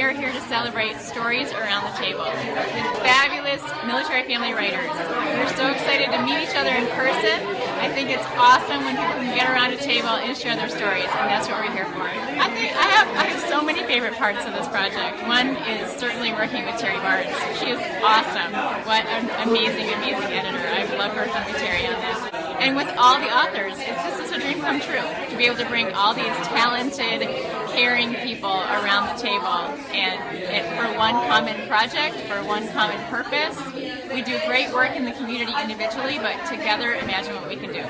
are here to celebrate stories around the table with fabulous military family writers. We're so excited to meet each other in person. I think it's awesome when people can get around a table and share their stories, and that's what we're here for. I have so many favorite parts of this project. One is certainly working with Terry Barnes. She is awesome. What an amazing, amazing editor. I've loved working with Terry on this. And with all the authors, this is a dream come true, to be able to bring all these talented, caring people around the table and for one common project, for one common purpose. We do great work in the community individually, but together, imagine what we can do.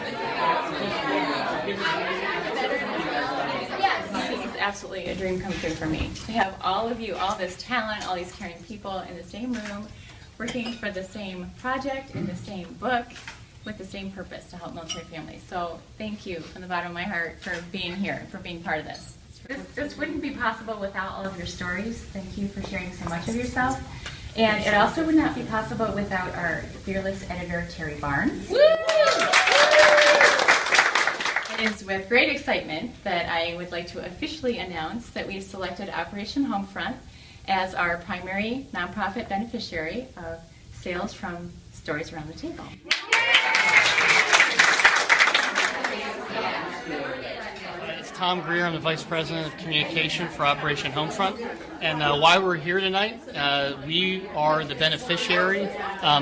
This is absolutely a dream come true for me, to have all of you, all this talent, all these caring people in the same room, working for the same project, in the same book, with the same purpose, to help military families. So thank you from the bottom of my heart for being here, for being part of this. This wouldn't be possible without all of your stories. Thank you for sharing so much of yourself. And it also would not be possible without our fearless editor, Terry Barnes. Woo! It is with great excitement that I would like to officially announce that we've selected Operation Homefront as our primary nonprofit beneficiary of sales from Stories Around the Table. It's Tom Greer. I'm the Vice President of Communication for Operation Homefront. And why we're here tonight, we are the beneficiary,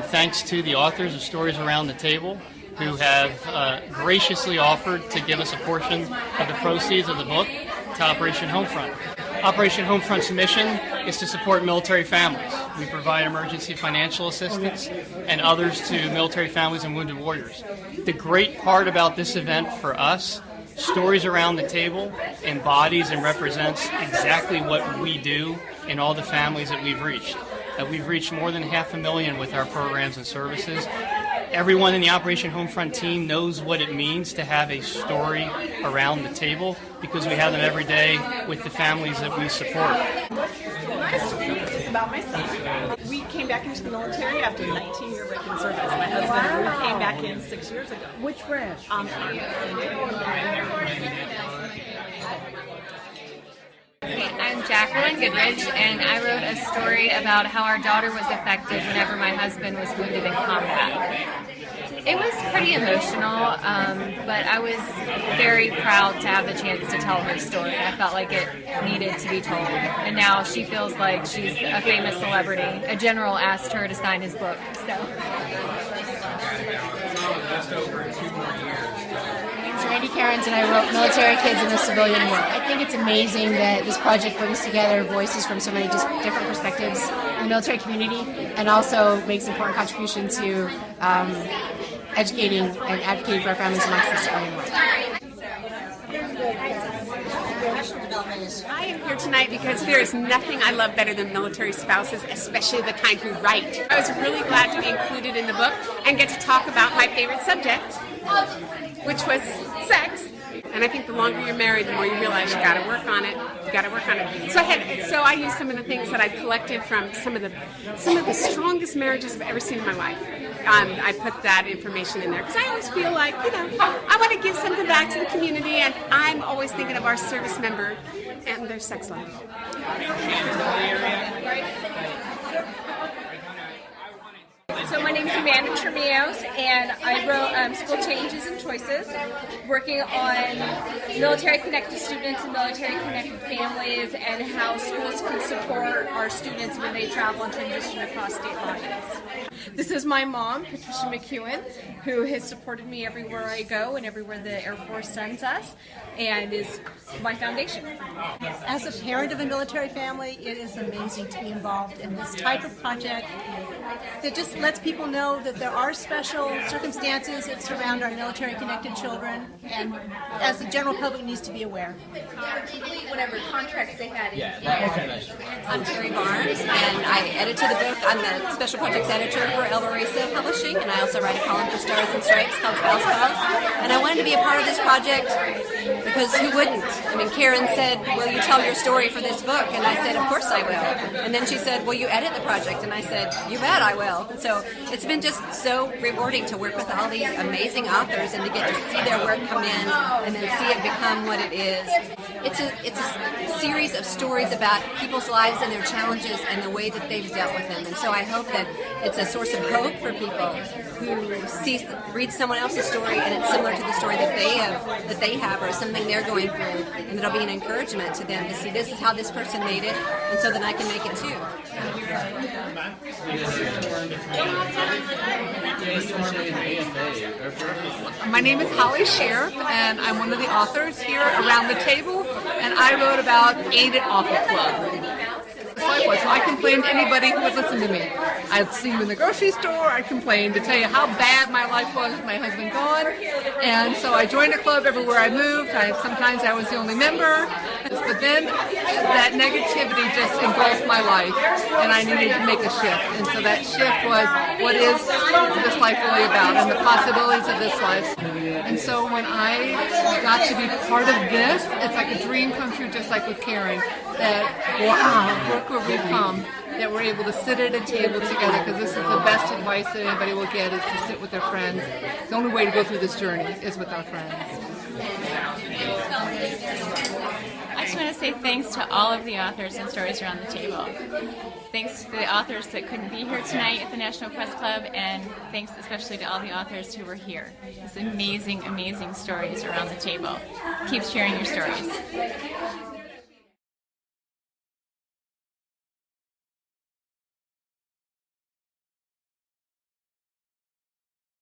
thanks to the authors of Stories Around the Table, who have graciously offered to give us a portion of the proceeds of the book to Operation Homefront. Operation Homefront's mission is to support military families. We provide emergency financial assistance and others to military families and wounded warriors. The great part about this event for us, Stories Around the Table, embodies and represents exactly what we do in all the families that we've reached. We've reached more than 500,000 with our programs and services. Everyone in the Operation Homefront team knows what it means to have a story around the table, because we have them every day with the families that we support. My story is about my son. We came back into the military after a 19-year break-in service. My husband we came back in 6 years ago. Which branch? I'm Jacqueline Goodrich, and I wrote a story about how our daughter was affected whenever my husband was wounded in combat. It was pretty emotional, but I was very proud to have the chance to tell her story. I felt like it needed to be told, and now she feels like she's a famous celebrity. A general asked her to sign his book, so. Randy Cairns, and I wrote Military Kids in the Civilian War. I think it's amazing that this project brings together voices from so many just different perspectives in the military community, and also makes an important contribution to educating and advocating for our families amongst the civilian world. I am here tonight because there is nothing I love better than military spouses, especially the kind who write. I was really glad to be included in the book and get to talk about my favorite subject, which was sex. And I think the longer you're married, the more you realize you got to work on it. You got to work on it. So I used some of the things that I collected from some of the strongest marriages I've ever seen in my life. I put that information in there because I always feel like, I want to give something back to the community, and I'm always thinking of our service member and their sex life. So my name is Amanda Tremios, and I wrote School Changes and Choices, working on military-connected students and military-connected families, and how schools can support our students when they travel and transition across state lines. This is my mom, Patricia McEwen, who has supported me everywhere I go and everywhere the Air Force sends us, and is my foundation. As a parent of a military family, it is amazing to be involved in this type of project that just lets people know that there are special circumstances that surround our military-connected children, and as the general public needs to be aware. Whatever contracts they had. I'm Terry Barnes, and I edited the book. I'm the special projects editor for Elva Resa Publishing, and I also write a column for Stars and Stripes called Spouse Cause. And I wanted to be a part of this project because who wouldn't? I mean, Karen said, will you tell your story for this book? And I said, of course I will. And then she said, will you edit the project? And I said, you bet I will. So it's been just so rewarding to work with all these amazing authors and to get to see their work come in and then see it become what it is. It's a series of stories about people's lives and their challenges and the way that they've dealt with them. And so I hope that it's a source of hope for people who read someone else's story and it's similar to the story that they have or something they're going through, and it'll be an encouragement to them to see this is how this person made it, and so then I can make it too. My name is Holly Sheriff, and I'm one of the authors here around the table, and I wrote about Ain't It Awful Club. So I complained to anybody who would listen to me. I'd see you in the grocery store, I'd complain to tell you how bad my life was with my husband gone, and so I joined a club everywhere I moved. Sometimes I was the only member, but then that negativity just engulfed my life, and I needed to make a shift. And so that shift was, what is this life really about, and the possibilities of this life. And so when I got to be part of this, it's like a dream come true, just like with Karen, that, wow, look where we've come, that we're able to sit at a table together, because this is the best advice that anybody will get, is to sit with their friends. The only way to go through this journey is with our friends. I just want to say thanks to all of the authors and stories around the table. Thanks to the authors that couldn't be here tonight at the National Press Club, and thanks especially to all the authors who were here. These amazing, amazing stories around the table. Keep sharing your stories.